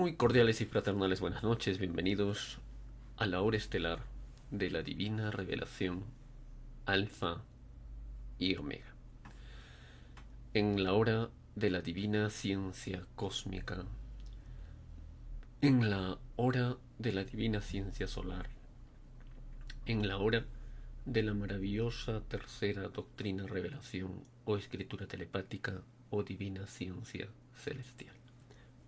Muy cordiales y fraternales buenas noches, bienvenidos a la hora estelar de la divina revelación Alfa y Omega. En la hora de la divina ciencia cósmica, en la hora de la divina ciencia solar, en la hora de la maravillosa tercera doctrina revelación o escritura telepática o divina ciencia celestial.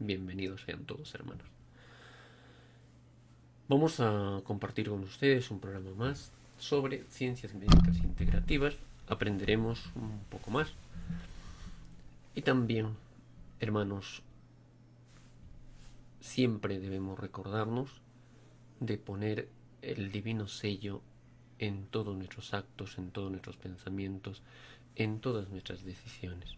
Bienvenidos sean todos, hermanos. Vamos a compartir con ustedes un programa más sobre ciencias médicas integrativas. Aprenderemos un poco más. Y también, hermanos, siempre debemos recordarnos de poner el divino sello en todos nuestros actos, en todos nuestros pensamientos, en todas nuestras decisiones.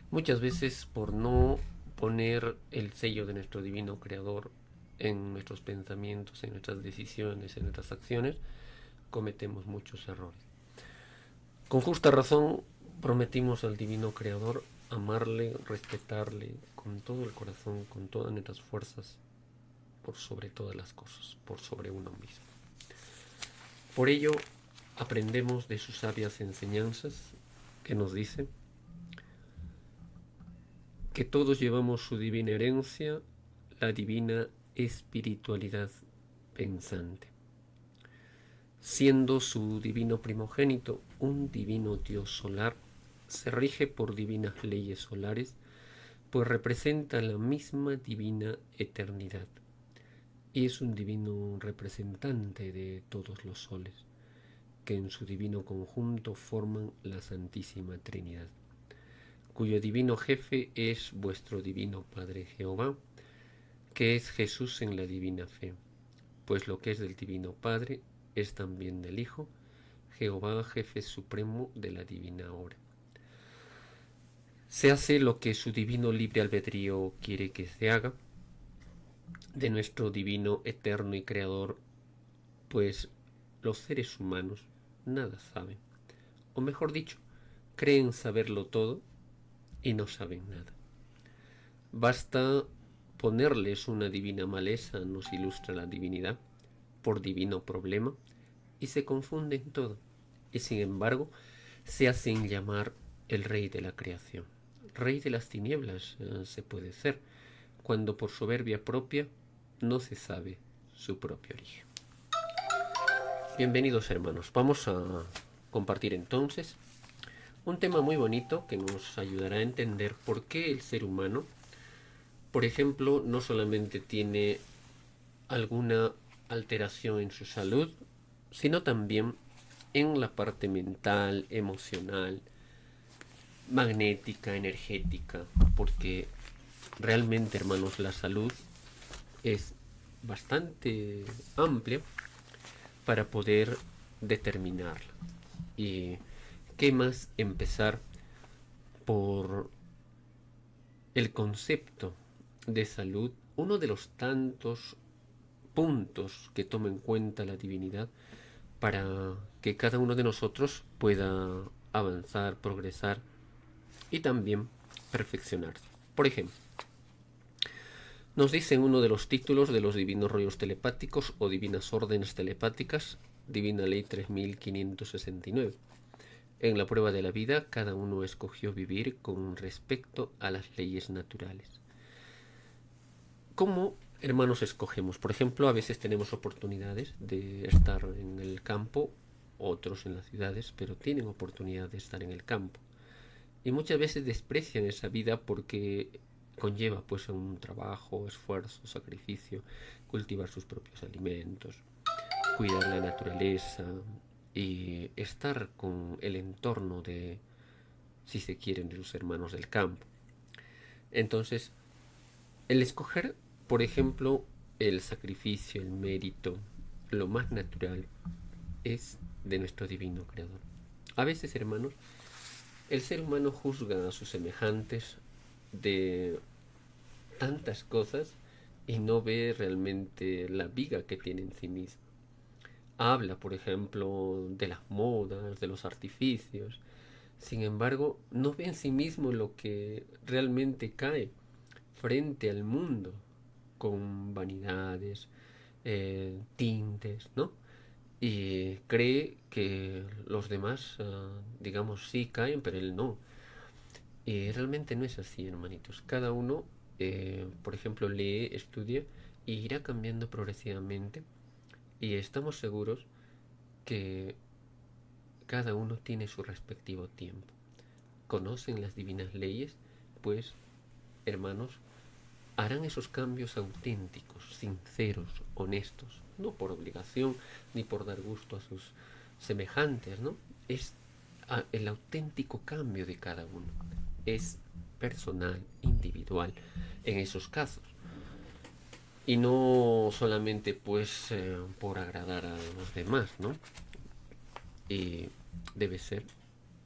Muchas veces, por no poner el sello de nuestro divino creador en nuestros pensamientos, en nuestras decisiones, en nuestras acciones, cometemos muchos errores. Con justa razón prometimos al divino creador amarle, respetarle con todo el corazón, con todas nuestras fuerzas, por sobre todas las cosas, por sobre uno mismo. Por ello, aprendemos de sus sabias enseñanzas que nos dice que todos llevamos su divina herencia, la divina espiritualidad pensante. Siendo su divino primogénito un divino Dios solar, se rige por divinas leyes solares, pues representa la misma divina eternidad y es un divino representante de todos los soles, que en su divino conjunto forman la Santísima Trinidad, cuyo divino jefe es vuestro divino Padre Jehová, que es Jesús en la divina fe, pues lo que es del divino Padre es también del Hijo, Jehová jefe supremo de la divina hora. Se hace lo que su divino libre albedrío quiere que se haga, de nuestro divino eterno y creador, pues los seres humanos nada saben, o mejor dicho, creen saberlo todo y no saben nada. Basta ponerles una divina maleza, nos ilustra la divinidad, por divino problema, y se confunden todo, y sin embargo se hacen llamar el rey de la creación. Rey de las tinieblas se puede ser, cuando por soberbia propia no se sabe su propio origen. Bienvenidos hermanos, vamos a compartir entonces un tema muy bonito que nos ayudará a entender por qué el ser humano, por ejemplo, no solamente tiene alguna alteración en su salud, sino también en la parte mental, emocional, magnética, energética, porque realmente, hermanos, la salud es bastante amplia para poder determinarla. Y qué más empezar por el concepto de salud, uno de los tantos puntos que toma en cuenta la divinidad para que cada uno de nosotros pueda avanzar, progresar y también perfeccionarse. Por ejemplo, nos dice en uno de los títulos de los divinos rollos telepáticos o divinas órdenes telepáticas, Divina Ley 3569. En la prueba de la vida, cada uno escogió vivir con respecto a las leyes naturales. ¿Cómo, hermanos, escogemos? Por ejemplo, a veces tenemos oportunidades de estar en el campo, otros en las ciudades, pero tienen oportunidad de estar en el campo. Y muchas veces desprecian esa vida porque conlleva pues un trabajo, esfuerzo, sacrificio, cultivar sus propios alimentos, cuidar la naturaleza y estar con el entorno de, si se quieren, de sus hermanos del campo. Entonces, el escoger, por ejemplo, el sacrificio, el mérito, lo más natural es de nuestro divino creador. A veces, hermanos, el ser humano juzga a sus semejantes de tantas cosas y no ve realmente la viga que tiene en sí mismo. Habla, por ejemplo, de las modas, de los artificios. Sin embargo, no ve en sí mismo lo que realmente cae frente al mundo. con vanidades, tintes, ¿no? Y cree que los demás, digamos, sí caen, pero él no. Y realmente no es así, hermanitos. Cada uno, por ejemplo, lee, estudia y irá cambiando progresivamente. Y estamos seguros que cada uno tiene su respectivo tiempo. Conocen las divinas leyes, pues, hermanos, harán esos cambios auténticos, sinceros, honestos, no por obligación ni por dar gusto a sus semejantes, ¿no? Es el auténtico cambio de cada uno. Es personal, individual, en esos casos. Y no solamente pues por agradar a los demás, ¿no? Y debe ser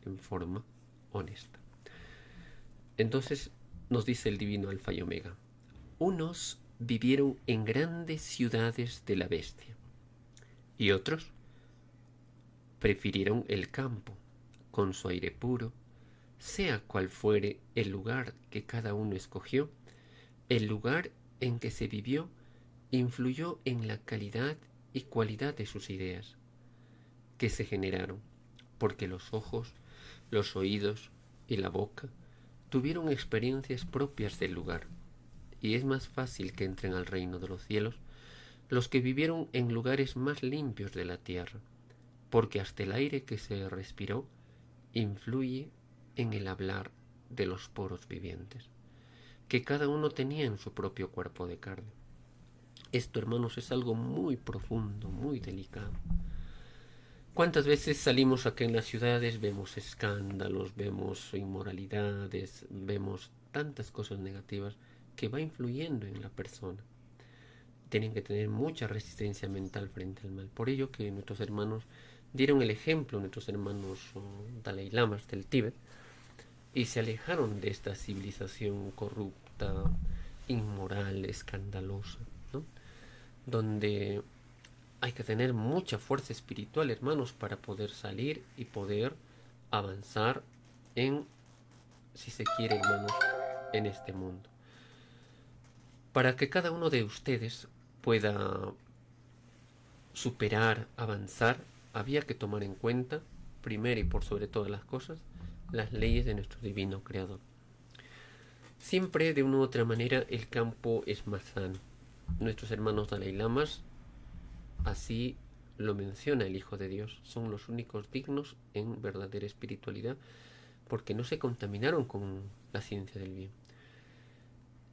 en forma honesta. Entonces nos dice el divino Alfa y Omega. Unos vivieron en grandes ciudades de la bestia y otros prefirieron el campo, con su aire puro, sea cual fuere el lugar que cada uno escogió, el lugar en que se vivió influyó en la calidad y cualidad de sus ideas, que se generaron, porque los ojos, los oídos y la boca tuvieron experiencias propias del lugar, y es más fácil que entren al reino de los cielos los que vivieron en lugares más limpios de la tierra, porque hasta el aire que se respiró influye en el hablar de los poros vivientes, que cada uno tenía en su propio cuerpo de carne. Esto, hermanos, es algo muy profundo, muy delicado. ¿Cuántas veces salimos acá en las ciudades, vemos escándalos, vemos inmoralidades, vemos tantas cosas negativas que va influyendo en la persona? Tienen que tener mucha resistencia mental frente al mal. Por ello que nuestros hermanos dieron el ejemplo, nuestros hermanos Dalai Lamas del Tíbet, y se alejaron de esta civilización corrupta, inmoral, escandalosa, ¿no? Donde hay que tener mucha fuerza espiritual, hermanos, para poder salir y poder avanzar en, si se quiere, hermanos, en este mundo. Para que cada uno de ustedes pueda superar, avanzar, había que tomar en cuenta, primero y por sobre todas las cosas, las leyes de nuestro divino Creador. Siempre, de una u otra manera, el campo es más sano. Nuestros hermanos Dalai Lamas, así lo menciona el Hijo de Dios, son los únicos dignos en verdadera espiritualidad porque no se contaminaron con la ciencia del bien.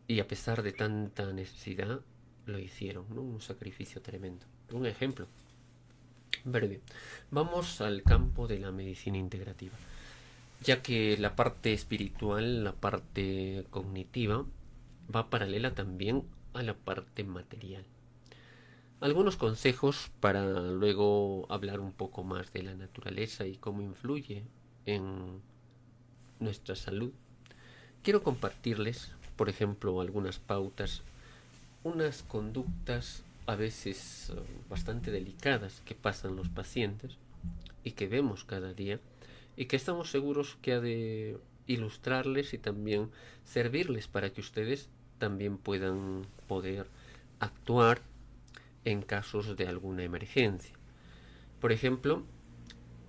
Y a pesar de tanta necesidad, lo hicieron, ¿no? Un sacrificio tremendo. Un ejemplo. Pero bien, vamos al campo de la medicina integrativa, ya que la parte espiritual, la parte cognitiva, va paralela también a la parte material. Algunos consejos para luego hablar un poco más de la naturaleza y cómo influye en nuestra salud. Quiero compartirles, por ejemplo, algunas pautas, unas conductas a veces bastante delicadas que pasan los pacientes y que vemos cada día y que estamos seguros que ha de ilustrarles y también servirles para que ustedes también puedan poder actuar en casos de alguna emergencia. Por ejemplo,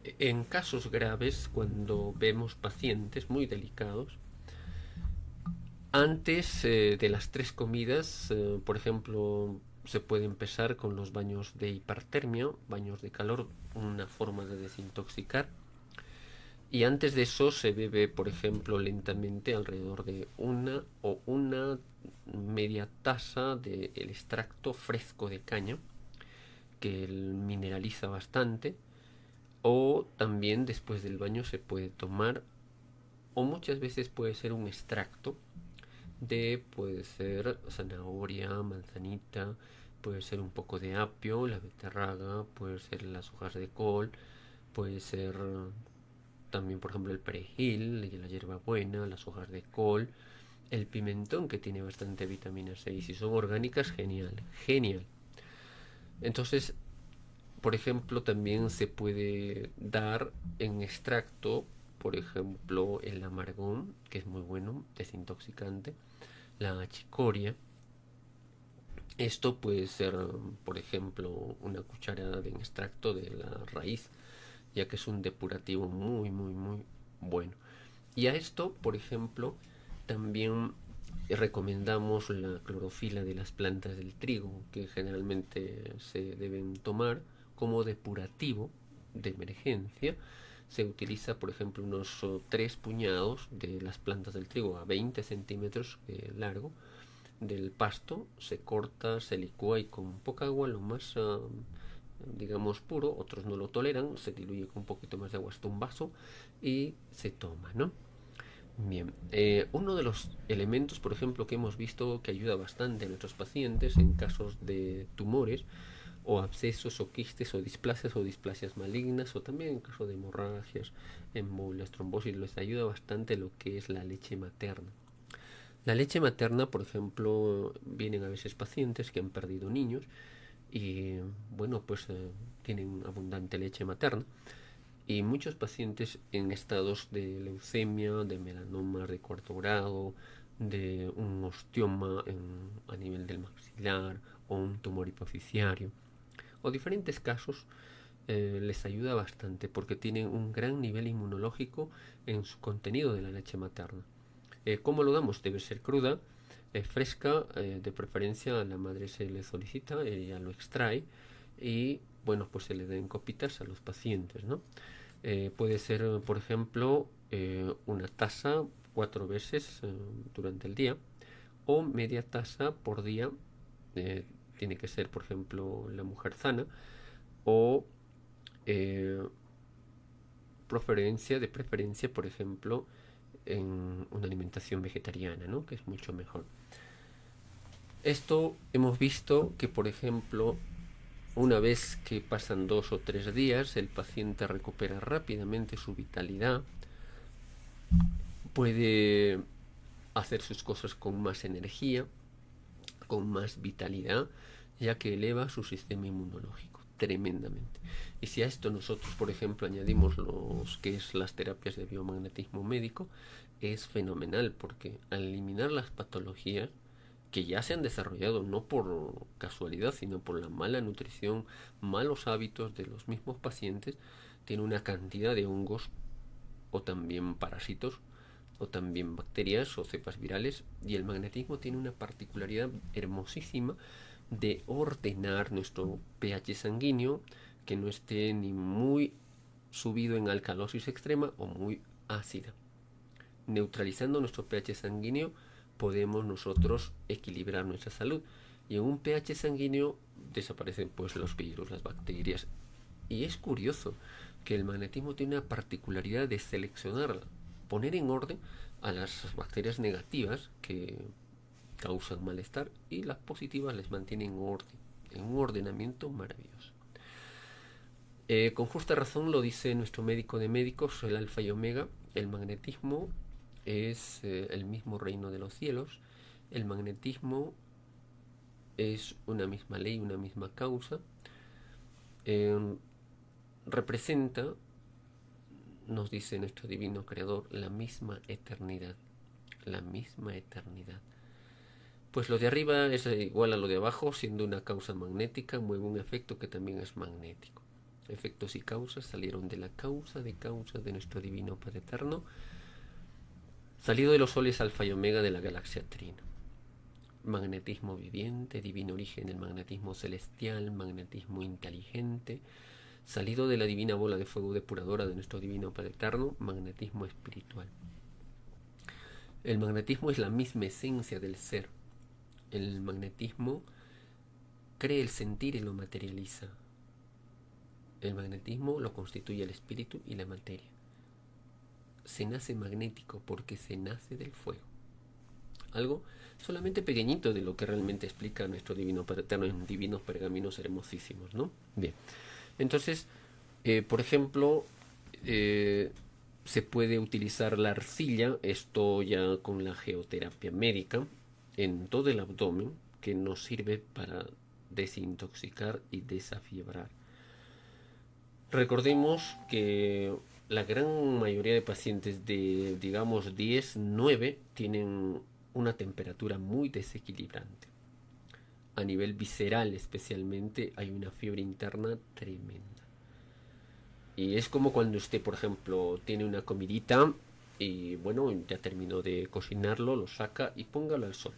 en casos graves, cuando vemos pacientes muy delicados, antes de las tres comidas, por ejemplo, se puede empezar con los baños de hipertermia, baños de calor, una forma de desintoxicar. Y antes de eso se bebe, por ejemplo, lentamente alrededor de una media taza del extracto fresco de caña, que mineraliza bastante. O también después del baño se puede tomar, o muchas veces puede ser un extracto de, puede ser zanahoria, manzanita, puede ser un poco de apio, la beterraga, puede ser las hojas de col, puede ser también, por ejemplo, el perejil, la hierbabuena, las hojas de col, el pimentón, que tiene bastante vitamina C, y si son orgánicas, genial, genial. Entonces, por ejemplo, también se puede dar en extracto, por ejemplo, el amargón, que es muy bueno, desintoxicante, la chicoria, Esto puede ser, por ejemplo, una cucharada de extracto de la raíz, ya que es un depurativo muy, muy, muy bueno. Y a esto, por ejemplo, también recomendamos la clorofila de las plantas del trigo, que generalmente se deben tomar como depurativo de emergencia. Se utiliza, por ejemplo, unos 3 puñados de las plantas del trigo a 20 centímetros largo del pasto, se corta, se licúa y con poca agua, lo más digamos puro, otros no lo toleran, se diluye con un poquito más de agua hasta un vaso y se toma, ¿no? Bien, uno de los elementos, por ejemplo, que hemos visto que ayuda bastante a nuestros pacientes en casos de tumores o abscesos o quistes o displasias malignas o también en caso de hemorragias, embolias, trombosis, les ayuda bastante lo que es la leche materna. La leche materna, por ejemplo, vienen a veces pacientes que han perdido niños y bueno, pues tienen abundante leche materna y muchos pacientes en estados de leucemia, de melanoma de cuarto grado, de un osteoma a nivel del maxilar o un tumor hipoficiario o diferentes casos les ayuda bastante porque tienen un gran nivel inmunológico en su contenido de la leche materna. ¿Cómo lo damos? Debe ser cruda, fresca, de preferencia a la madre se le solicita, ella lo extrae y bueno, pues se le den copitas a los pacientes, ¿no? Puede ser, por ejemplo, una taza 4 veces durante el día o media taza por día. eh, Tiene que ser, por ejemplo, la mujer sana o eh, de preferencia, por ejemplo, en una alimentación vegetariana, ¿no? Que es mucho mejor. Esto hemos visto que, por ejemplo, una vez que pasan 2 o 3 días, el paciente recupera rápidamente su vitalidad, puede hacer sus cosas con más energía, con más vitalidad, ya que eleva su sistema inmunológico tremendamente. Y si a esto nosotros, por ejemplo, añadimos los que es las terapias de biomagnetismo médico, es fenomenal porque al eliminar las patologías que ya se han desarrollado no por casualidad, sino por la mala nutrición, malos hábitos de los mismos pacientes, tiene una cantidad de hongos o también parásitos o también bacterias o cepas virales y el magnetismo tiene una particularidad hermosísima de ordenar nuestro pH sanguíneo que no esté ni muy subido en alcalosis extrema o muy ácida. Neutralizando nuestro pH sanguíneo podemos nosotros equilibrar nuestra salud y en un pH sanguíneo desaparecen pues los virus, las bacterias y es curioso que el magnetismo tiene una particularidad de seleccionar, poner en orden a las bacterias negativas que causan malestar y las positivas les mantienen en orden, en un ordenamiento maravilloso. Con justa razón lo dice nuestro médico de médicos, el alfa y omega, el magnetismo es el mismo reino de los cielos, el magnetismo es una misma ley, una misma causa, eh, representa, nos dice nuestro divino creador, la misma eternidad, la misma eternidad. Pues lo de arriba es igual a lo de abajo, siendo una causa magnética, mueve un efecto que también es magnético. Efectos y causas salieron de la causa de nuestro divino Padre Eterno, salido de los soles alfa y omega de la galaxia Trino. Magnetismo viviente, divino origen del magnetismo celestial, magnetismo inteligente, salido de la divina bola de fuego depuradora de nuestro divino Padre Eterno, magnetismo espiritual. El magnetismo es la misma esencia del ser. El magnetismo cree el sentir y lo materializa. El magnetismo lo constituye el espíritu y la materia. Se nace magnético porque se nace del fuego. Algo solamente pequeñito de lo que realmente explica nuestro divino Padre Eterno en divinos pergaminos hermosísimos, ¿no? Bien, entonces, por ejemplo, se puede utilizar la arcilla, esto ya con la geoterapia médica, en todo el abdomen, que nos sirve para desintoxicar y desafiebrar. Recordemos que la gran mayoría de pacientes de, digamos, 10 9 tienen una temperatura muy desequilibrante. a nivel visceral especialmente, hay una fiebre interna tremenda. Y es como cuando usted, por ejemplo, tiene una comidita y bueno, ya terminó de cocinarlo, lo saca y póngalo al sol.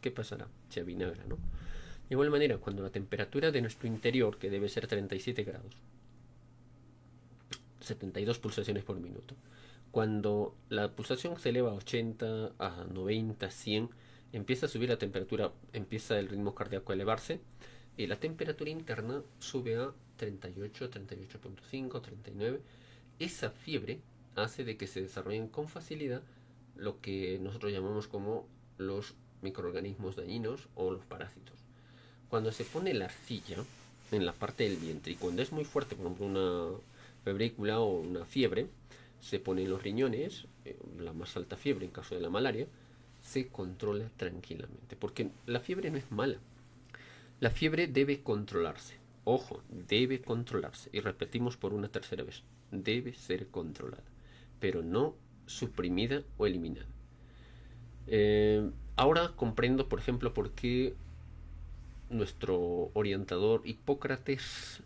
¿Qué pasará? Se avinagra, ¿no? De igual manera, cuando la temperatura de nuestro interior, que debe ser 37 grados, 72 pulsaciones por minuto, cuando la pulsación se eleva a 80, a 90, 100, empieza a subir la temperatura, empieza el ritmo cardíaco a elevarse y la temperatura interna sube a 38, 38.5, 39. Esa fiebre hace de que se desarrollen con facilidad lo que nosotros llamamos como los microorganismos dañinos o los parásitos. Cuando se pone la arcilla en la parte del vientre y cuando es muy fuerte, por ejemplo una febrícula o una fiebre, se pone en los riñones, la más alta fiebre en caso de la malaria, se controla tranquilamente. Porque la fiebre no es mala. La fiebre debe controlarse. Ojo, debe controlarse. Y repetimos por una tercera vez. Debe ser controlada. Pero no suprimida o eliminada. Ahora comprendo, por ejemplo, por qué nuestro orientador Hipócrates,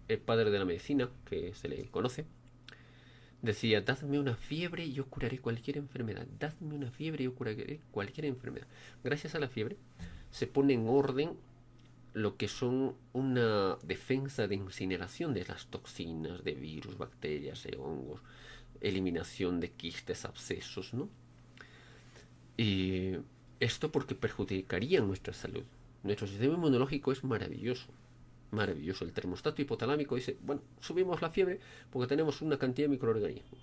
el padre de la medicina, que se le conoce, decía, dadme una fiebre y yo curaré cualquier enfermedad. Dadme una fiebre y yo curaré cualquier enfermedad. Gracias a la fiebre se pone en orden lo que son una defensa de incineración de las toxinas, de virus, bacterias, hongos, eliminación de quistes, abscesos, ¿no? Y esto porque perjudicaría nuestra salud. Nuestro sistema inmunológico es maravilloso. Maravilloso. El termostato hipotalámico dice, bueno, subimos la fiebre porque tenemos una cantidad de microorganismos.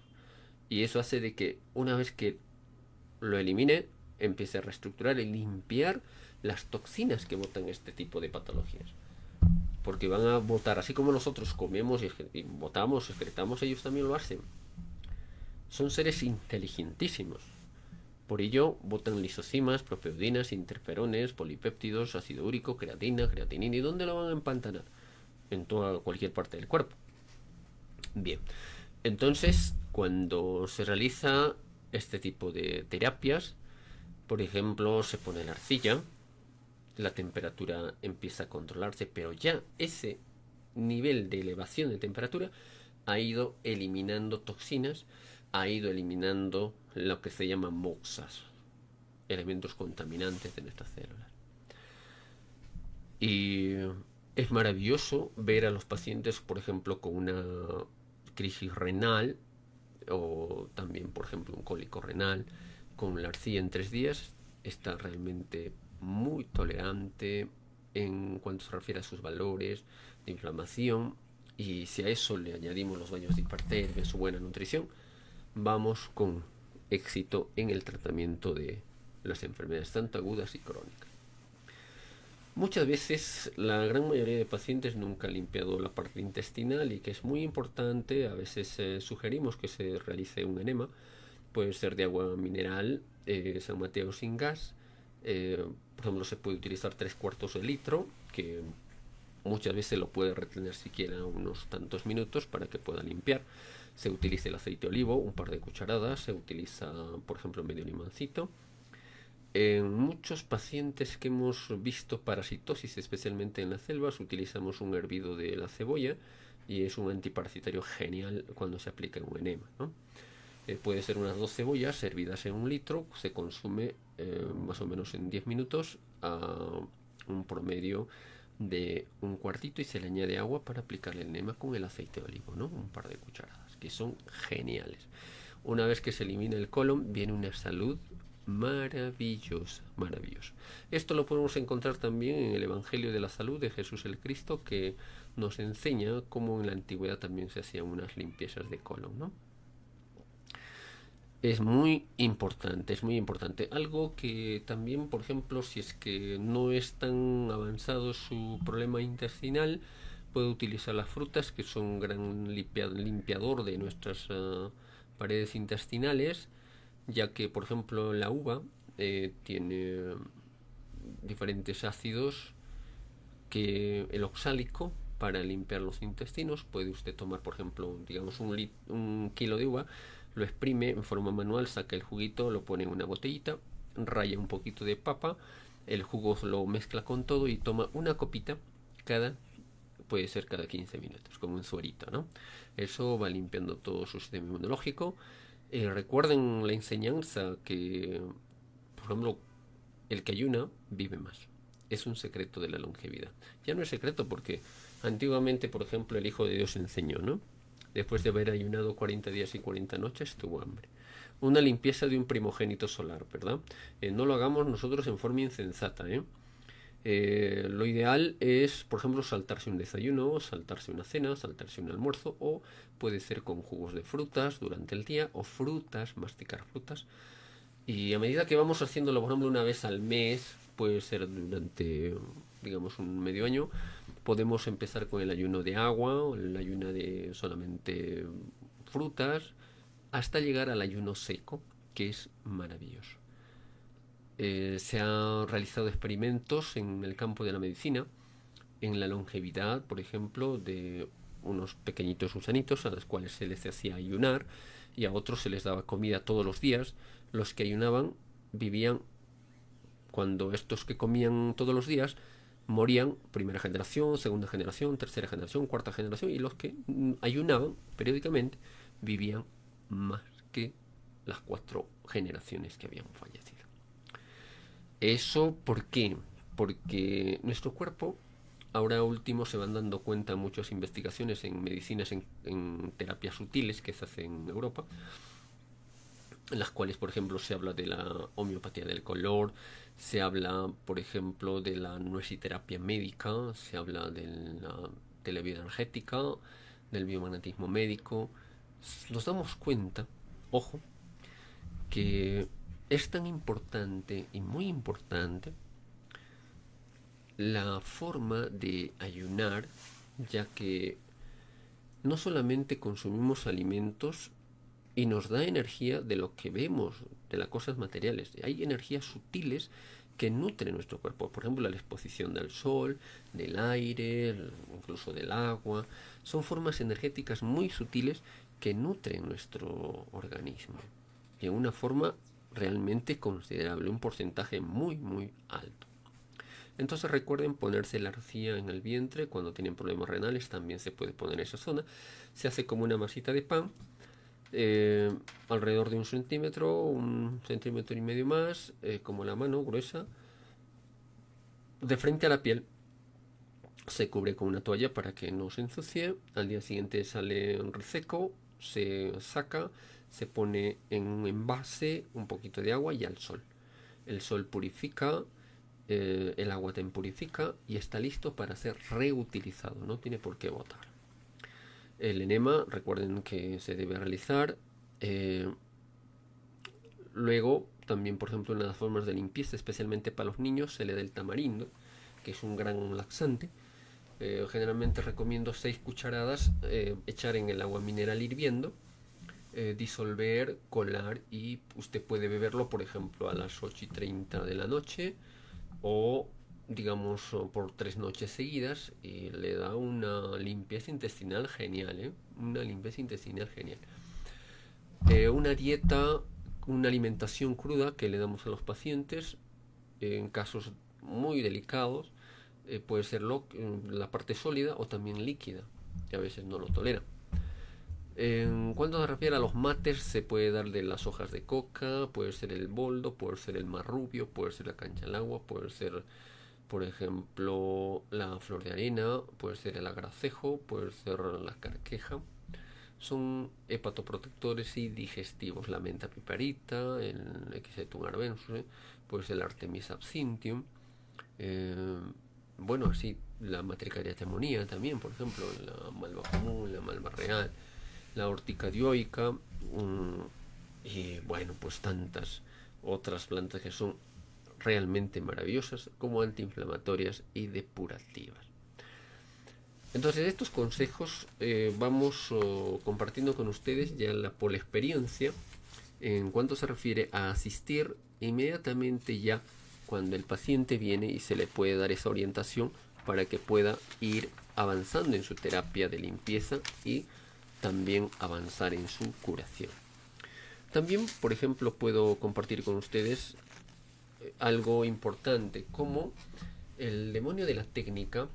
Y eso hace de que una vez que lo elimine, empiece a reestructurar y limpiar las toxinas que botan este tipo de patologías. Porque van a botar, así como nosotros comemos y botamos, excretamos, ellos también lo hacen. Son seres inteligentísimos. Por ello, botan lisocimas, propeudinas, interferones, polipéptidos, ácido úrico, creatina, creatinina. ¿Y dónde lo van a empantanar? En toda cualquier parte del cuerpo. Bien, entonces, cuando se realiza este tipo de terapias, por ejemplo, se pone la arcilla, la temperatura empieza a controlarse, pero ya ese nivel de elevación de temperatura ha ido eliminando toxinas, ha ido eliminando lo que se llaman moxas, elementos contaminantes de nuestras células. Y es maravilloso ver a los pacientes, por ejemplo, con una crisis renal o también, por ejemplo, un cólico renal, con la arcilla en 3 días, está realmente muy tolerante en cuanto se refiere a sus valores de inflamación. Y si a eso le añadimos los baños de hipertermia, su buena nutrición, vamos con éxito en el tratamiento de las enfermedades tanto agudas y crónicas. Muchas veces la gran mayoría de pacientes nunca han limpiado la parte intestinal y que es muy importante. A veces sugerimos que se realice un enema, puede ser de agua mineral, San Mateo sin gas. Por ejemplo, se puede utilizar 3/4 de litro, que muchas veces lo puede retener siquiera unos tantos minutos para que pueda limpiar. Se utiliza el aceite de olivo, un par de cucharadas, se utiliza, por ejemplo, medio limoncito. En muchos pacientes que hemos visto parasitosis, especialmente en las selvas, utilizamos un hervido de la cebolla y es un antiparasitario genial cuando se aplica en un enema, ¿no? Puede ser unas 2 cebollas hervidas en 1 litro, se consume más o menos en 10 minutos a un promedio de un cuartito y se le añade agua para aplicarle el enema con el aceite de olivo, ¿no? Un par de cucharadas, que son geniales. Una vez que se elimina el colon, viene una salud maravillosa, maravillosa. Esto lo podemos encontrar también en el Evangelio de la Salud de Jesús el Cristo, que nos enseña cómo en la antigüedad también se hacían unas limpiezas de colon, ¿no? Es muy importante, es muy importante. Algo que también, por ejemplo, si es que no es tan avanzado su problema intestinal, puede utilizar las frutas, que son un gran limpiador de nuestras paredes intestinales, ya que, por ejemplo, la uva tiene diferentes ácidos que el oxálico para limpiar los intestinos. Puede usted tomar, por ejemplo, digamos un kilo de uva, lo exprime en forma manual, saca el juguito, lo pone en una botellita, raya un poquito de papa El jugo lo mezcla con todo y toma una copita cada, puede ser cada 15 minutos, como un suerito, ¿no? Eso va limpiando todo su sistema inmunológico. Recuerden la enseñanza que, por ejemplo, el que ayuna vive más. Es un secreto de la longevidad. Ya no es secreto porque antiguamente, por ejemplo, el Hijo de Dios enseñó, ¿no? Después de haber ayunado 40 días y 40 noches, tuvo hambre. Una limpieza de un primogénito solar, ¿verdad? No lo hagamos nosotros en forma insensata, ¿eh? Lo ideal es, por ejemplo, saltarse un desayuno, saltarse una cena, saltarse un almuerzo, o puede ser con jugos de frutas durante el día, o frutas, masticar frutas. Y a medida que vamos haciéndolo, por ejemplo, una vez al mes, puede ser durante, digamos, un medio año, podemos empezar con el ayuno de agua, o el ayuno de solamente frutas, hasta llegar al ayuno seco, que es maravilloso. Se han realizado experimentos en el campo de la medicina, en la longevidad, por ejemplo, de unos pequeñitos gusanitos a los cuales se les hacía ayunar y a otros se les daba comida todos los días. Los que ayunaban vivían, cuando estos que comían todos los días morían primera generación, segunda generación, tercera generación, cuarta generación, y los que ayunaban periódicamente vivían más que las 4 generaciones que habían fallecido. ¿Eso por qué? Porque nuestro cuerpo, ahora último se van dando cuenta muchas investigaciones en medicinas, en terapias sutiles que se hacen en Europa, en las cuales, por ejemplo, se habla de la homeopatía del color, se habla, por ejemplo, de la nuesiterapia médica, se habla de la bioenergética, del biomagnetismo médico. Nos damos cuenta, ojo, que es tan importante y muy importante la forma de ayunar, ya que no solamente consumimos alimentos y nos da energía de lo que vemos, de las cosas materiales. Hay energías sutiles que nutren nuestro cuerpo. Por ejemplo, la exposición del sol, del aire, incluso del agua. Son formas energéticas muy sutiles que nutren nuestro organismo. De una forma realmente considerable, un porcentaje muy, muy alto. Entonces recuerden ponerse la arcilla en el vientre cuando tienen problemas renales, también se puede poner en esa zona. Se hace como una masita de pan, alrededor de 1 centímetro, 1,5 centímetros más, como la mano gruesa, de frente a la piel. Se cubre con una toalla para que no se ensucie. Al día siguiente sale reseco, se saca, se pone en un envase, un poquito de agua y al sol. El sol purifica, el agua te purifica y está listo para ser reutilizado, no tiene por qué botar. El enema, recuerden que se debe realizar. Luego, también, por ejemplo, una de las formas de limpieza, especialmente para los niños, se le da el tamarindo, que es un gran laxante. Generalmente recomiendo 6 cucharadas, echar en el agua mineral hirviendo, disolver, colar, y usted puede beberlo, por ejemplo, a las 8:30 de la noche, o digamos por 3 noches seguidas, y le da una limpieza intestinal genial, ¿eh? Una limpieza intestinal genial. Una dieta, una alimentación cruda que le damos a los pacientes en casos muy delicados, puede ser la parte sólida o también líquida, que a veces no lo tolera. En cuanto se refiere a los mates, se puede dar de las hojas de coca, puede ser el boldo, puede ser el marrubio, puede ser la cancha al agua, puede ser, por ejemplo, la flor de arena, puede ser el agracejo, puede ser la carqueja. Son hepatoprotectores y digestivos. La menta piparita, el Equisetum arvense, puede ser el Artemisa absinthium. Eh, bueno, así la Matricaria temonía también, por ejemplo, la malva común, la malva real, la ortica dioica, y bueno, pues tantas otras plantas que son realmente maravillosas como antiinflamatorias y depurativas. Entonces estos consejos vamos compartiendo con ustedes ya por la experiencia en cuanto se refiere a asistir inmediatamente ya cuando el paciente viene, y se le puede dar esa orientación para que pueda ir avanzando en su terapia de limpieza y también avanzar en su curación. También, por ejemplo, puedo compartir con ustedes algo importante, como el demonio de la técnica.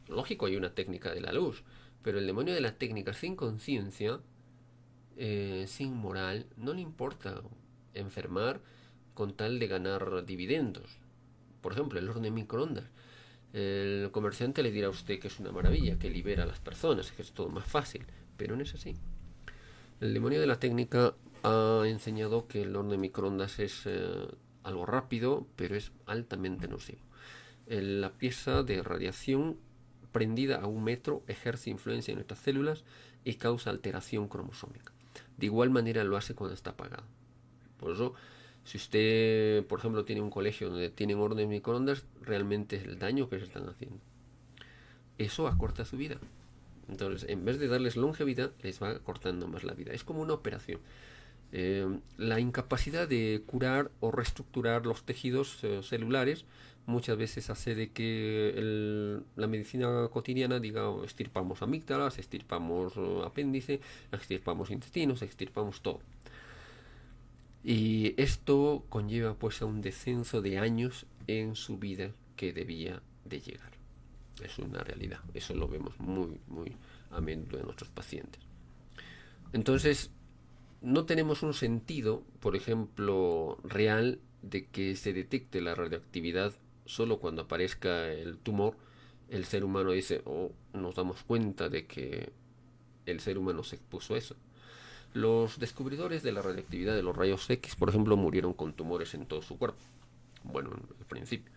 Lógico, hay una técnica de la luz, pero el demonio de la técnica sin conciencia, sin moral, no le importa enfermar con tal de ganar dividendos. Por ejemplo, el horno de microondas. El comerciante le dirá a usted que es una maravilla, que libera a las personas, que es todo más fácil, pero no es así. El demonio de la técnica ha enseñado que el horno de microondas es algo rápido, pero es altamente nocivo. La pieza de radiación prendida a 1 metro ejerce influencia en nuestras células y causa alteración cromosómica. De igual manera lo hace cuando está apagado. Por eso, si usted, por ejemplo, tiene un colegio donde tienen horno de microondas, realmente es el daño que se están haciendo. Eso acorta su vida. Entonces, en vez de darles longevidad, les va cortando más la vida. Es como una operación. La incapacidad de curar o reestructurar los tejidos celulares muchas veces hace de que la medicina cotidiana diga: "Oh, extirpamos amígdalas, extirpamos apéndice, extirpamos intestinos, extirpamos todo". Y esto conlleva pues a un descenso de años en su vida que debía de llegar. Es una realidad. Eso lo vemos muy, muy a menudo en nuestros pacientes. Entonces, no tenemos un sentido, por ejemplo, real de que se detecte la radioactividad solo cuando aparezca el tumor. El ser humano dice: "Oh, nos damos cuenta de que el ser humano se expuso a eso". Los descubridores de la radioactividad de los rayos X, por ejemplo, murieron con tumores en todo su cuerpo. Bueno, al principio.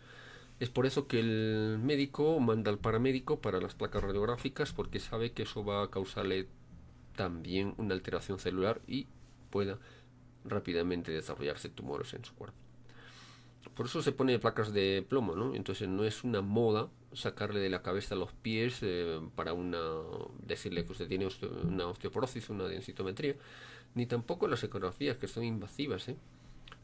Es por eso que el médico manda al paramédico para las placas radiográficas, porque sabe que eso va a causarle también una alteración celular y pueda rápidamente desarrollarse tumores en su cuerpo. Por eso se pone placas de plomo, ¿no? Entonces no es una moda sacarle de la cabeza a los pies para decirle que usted tiene una osteoporosis, una densitometría, ni tampoco las ecografías, que son invasivas, ¿eh?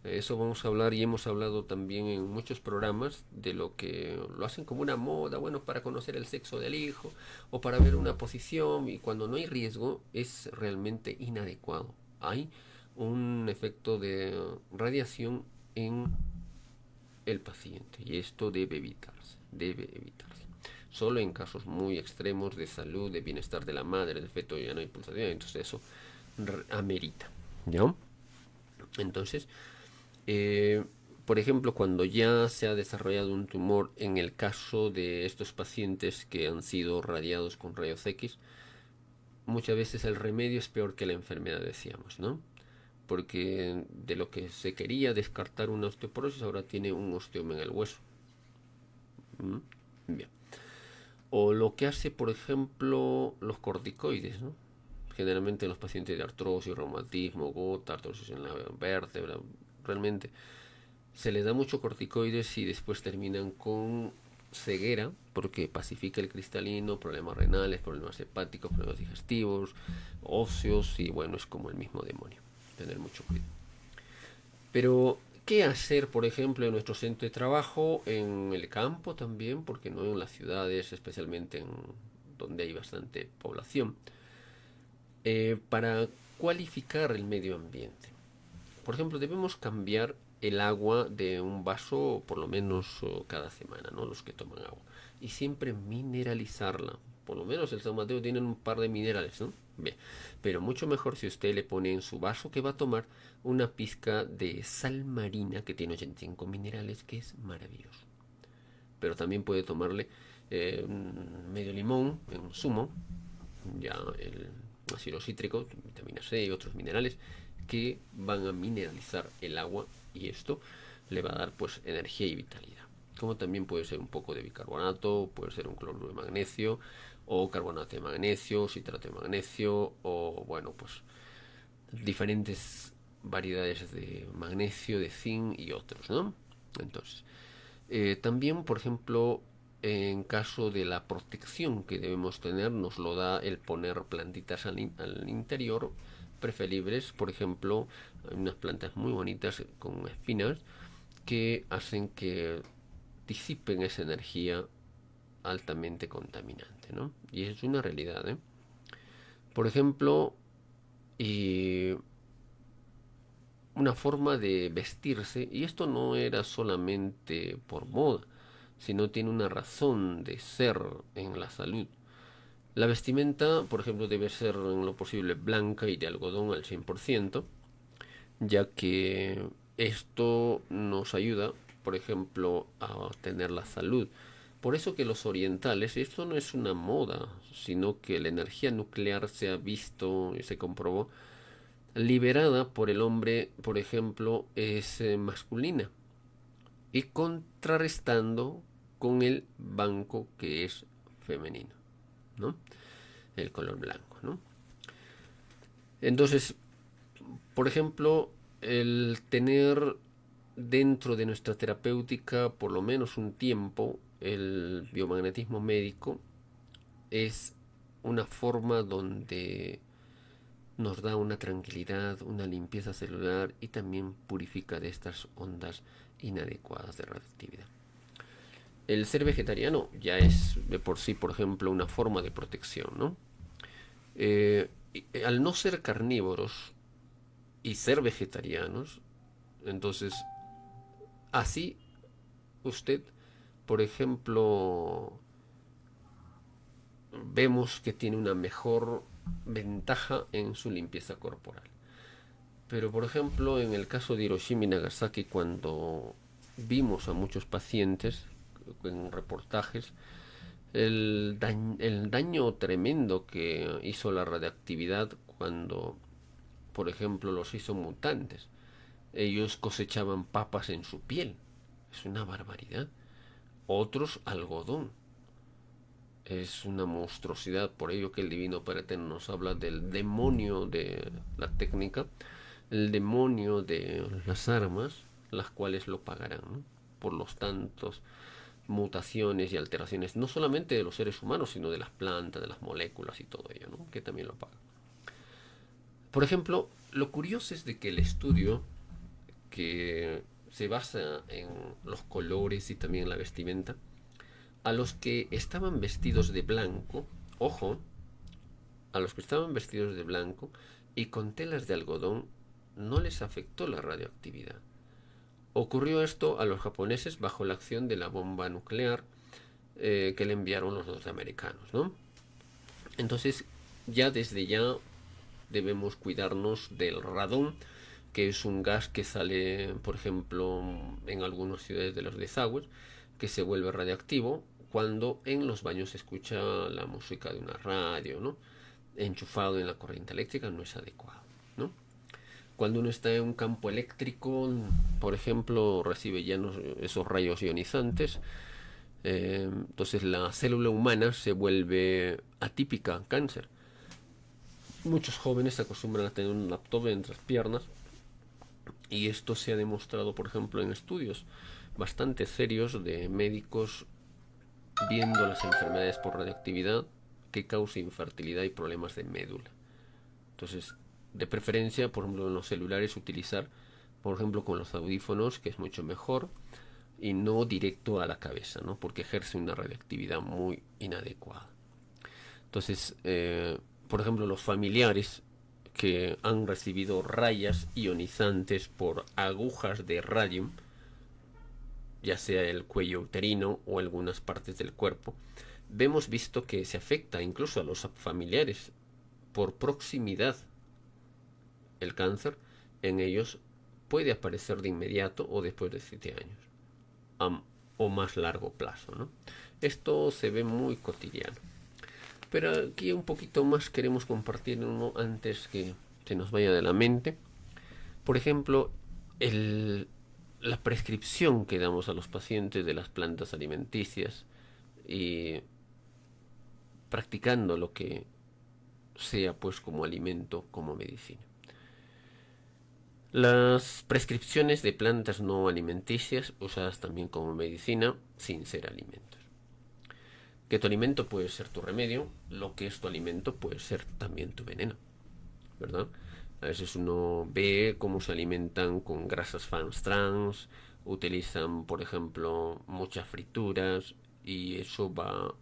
Eso vamos a hablar, y hemos hablado también en muchos programas de lo que lo hacen como una moda, bueno, para conocer el sexo del hijo o para ver una posición, y cuando no hay riesgo es realmente inadecuado. Hay un efecto de radiación en el paciente y esto debe evitarse, debe evitarse. Solo en casos muy extremos de salud, de bienestar de la madre, del feto, ya no hay pulsación, entonces eso amerita, ¿ya? Entonces, eh, por ejemplo, cuando ya se ha desarrollado un tumor, en el caso de estos pacientes que han sido radiados con rayos X, muchas veces el remedio es peor que la enfermedad, decíamos, ¿no? Porque de lo que se quería descartar una osteoporosis, ahora tiene un osteoma en el hueso. ¿Mm? Bien. O lo que hace, por ejemplo, los corticoides, ¿no? Generalmente en los pacientes de artrosis, reumatismo, gota, artrosis en la vértebra, realmente se les da mucho corticoides y después terminan con ceguera porque pacifica el cristalino, problemas renales, problemas hepáticos, problemas digestivos, óseos, y bueno, es como el mismo demonio. Tener mucho cuidado. Pero, ¿qué hacer, por ejemplo, en nuestro centro de trabajo, en el campo también, porque no en las ciudades, especialmente en donde hay bastante población, para cualificar el medio ambiente? Por ejemplo, debemos cambiar el agua de un vaso por lo menos cada semana, ¿no? Los que toman agua. Y siempre mineralizarla. Por lo menos el San Mateo tiene un par de minerales, ¿no? Bien. Pero mucho mejor si usted le pone en su vaso que va a tomar una pizca de sal marina que tiene 85 minerales, que es maravilloso. Pero también puede tomarle medio limón en zumo, ya el ácido cítrico, vitamina C y otros minerales que van a mineralizar el agua, y esto le va a dar pues energía y vitalidad. Como también puede ser un poco de bicarbonato, puede ser un cloruro de magnesio o carbonato de magnesio, citrato de magnesio, o bueno, pues diferentes variedades de magnesio, de zinc y otros, ¿no? Entonces, también, por ejemplo, en caso de la protección que debemos tener, nos lo da el poner plantitas al interior, preferibles. Por ejemplo, hay unas plantas muy bonitas con espinas que hacen que disipen esa energía altamente contaminante, ¿no? Y es una realidad, ¿eh? Por ejemplo, y una forma de vestirse, y esto no era solamente por moda, sino tiene una razón de ser en la salud. La vestimenta, por ejemplo, debe ser en lo posible blanca y de algodón al 100%, ya que esto nos ayuda, por ejemplo, a tener la salud. Por eso que los orientales, esto no es una moda, sino que la energía nuclear se ha visto y se comprobó, liberada por el hombre, por ejemplo, es masculina y contrarrestando con el banco que es femenino, ¿no? El color blanco, ¿no? Entonces, por ejemplo, el tener dentro de nuestra terapéutica por lo menos un tiempo el biomagnetismo médico es una forma donde nos da una tranquilidad, una limpieza celular y también purifica de estas ondas inadecuadas de radioactividad. El ser vegetariano ya es de por sí, por ejemplo, una forma de protección, ¿no? Al no ser carnívoros y ser vegetarianos, entonces así usted, por ejemplo, vemos que tiene una mejor ventaja en su limpieza corporal. Pero por ejemplo, en el caso de Hiroshima y Nagasaki, cuando vimos a muchos pacientes en reportajes, el daño tremendo que hizo la radiactividad cuando, por ejemplo, los hizo mutantes. Ellos cosechaban papas en su piel. Es una barbaridad. Otros algodón. Es una monstruosidad, por ello que el Divino Padre Eterno nos habla del demonio de la técnica, el demonio de las armas, las cuales lo pagarán, ¿no? Por los tantos mutaciones y alteraciones, no solamente de los seres humanos, sino de las plantas, de las moléculas y todo ello, ¿no? Que también lo pagan. Por ejemplo, lo curioso es de que el estudio que se basa en los colores y también en la vestimenta, a los que estaban vestidos de blanco, ojo, a los que estaban vestidos de blanco y con telas de algodón, no les afectó la radioactividad. Ocurrió esto a los japoneses bajo la acción de la bomba nuclear que le enviaron los norteamericanos, ¿no? Entonces, ya desde ya debemos cuidarnos del radón, que es un gas que sale, por ejemplo, en algunas ciudades de los desagües, que se vuelve radiactivo cuando en los baños se escucha la música de una radio, ¿no? Enchufado en la corriente eléctrica no es adecuado, ¿no? Cuando uno está en un campo eléctrico, por ejemplo, recibe ya esos rayos ionizantes, entonces la célula humana se vuelve atípica, cáncer. Muchos jóvenes se acostumbran a tener un abdomen entre las piernas y esto se ha demostrado, por ejemplo, en estudios bastante serios de médicos viendo las enfermedades por radioactividad que causa infertilidad y problemas de médula. Entonces, de preferencia, por ejemplo, en los celulares utilizar, por ejemplo, con los audífonos, que es mucho mejor, y no directo a la cabeza, ¿no? Porque ejerce una radioactividad muy inadecuada. Entonces, por ejemplo, los familiares que han recibido rayas ionizantes por agujas de radium, ya sea el cuello uterino o algunas partes del cuerpo, vemos visto que se afecta incluso a los familiares por proximidad. El cáncer en ellos puede aparecer de inmediato o después de 7 años o más largo plazo, ¿no? Esto se ve muy cotidiano. Pero aquí un poquito más queremos compartir uno antes que se nos vaya de la mente. Por ejemplo, la prescripción que damos a los pacientes de las plantas alimenticias y practicando lo que sea pues como alimento, como medicina. Las prescripciones de plantas no alimenticias usadas también como medicina sin ser alimentos. Que tu alimento puede ser tu remedio, lo que es tu alimento puede ser también tu veneno, ¿verdad? A veces uno ve cómo se alimentan con grasas trans, utilizan, por ejemplo, muchas frituras y eso va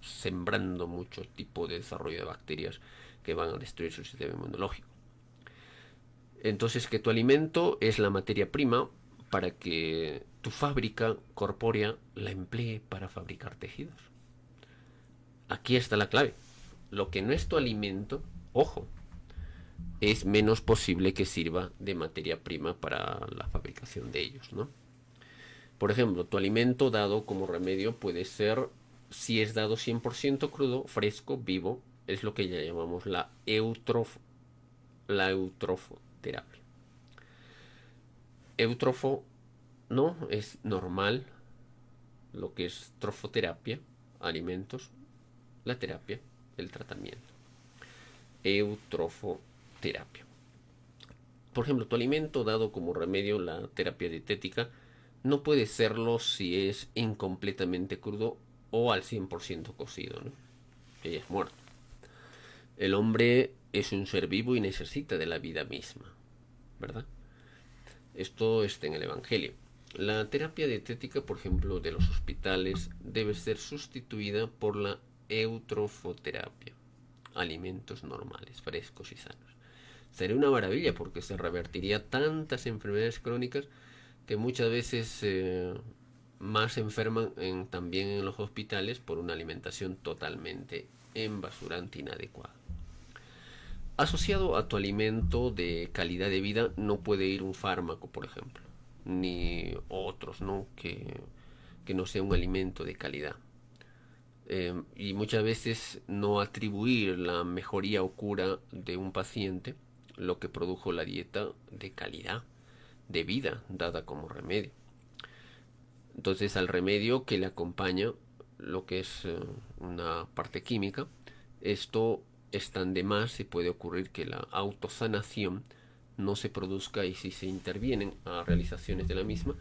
sembrando mucho tipo de desarrollo de bacterias que van a destruir su sistema inmunológico. Entonces que tu alimento es la materia prima para que tu fábrica corpórea la emplee para fabricar tejidos. Aquí está la clave. Lo que no es tu alimento, ojo, es menos posible que sirva de materia prima para la fabricación de ellos, ¿no? Por ejemplo, tu alimento dado como remedio puede ser, si es dado 100% crudo, fresco, vivo, es lo que ya llamamos la eutrofoterapia. Eutrofo no es normal, lo que es trofoterapia, alimentos, la terapia, el tratamiento. Eutrofoterapia. Por ejemplo, tu alimento dado como remedio, la terapia dietética, no puede serlo si es incompletamente crudo o al 100% cocido, ¿no? Ella es muerto. El hombre es un ser vivo y necesita de la vida misma, ¿verdad? Esto está en el Evangelio. La terapia dietética, por ejemplo, de los hospitales, debe ser sustituida por la eutrofoterapia. Alimentos normales, frescos y sanos. Sería una maravilla porque se revertiría tantas enfermedades crónicas que muchas veces más se enferman también en los hospitales por una alimentación totalmente enbasurante, inadecuada. Asociado a tu alimento de calidad de vida no puede ir un fármaco, por ejemplo, ni otros, ¿no? Que no sea un alimento de calidad. Y muchas veces no atribuir la mejoría o cura de un paciente lo que produjo la dieta de calidad de vida dada como remedio. Entonces al remedio que le acompaña lo que es una parte química, esto es tan de más y puede ocurrir que la autosanación no se produzca, y si se intervienen a realizaciones de la misma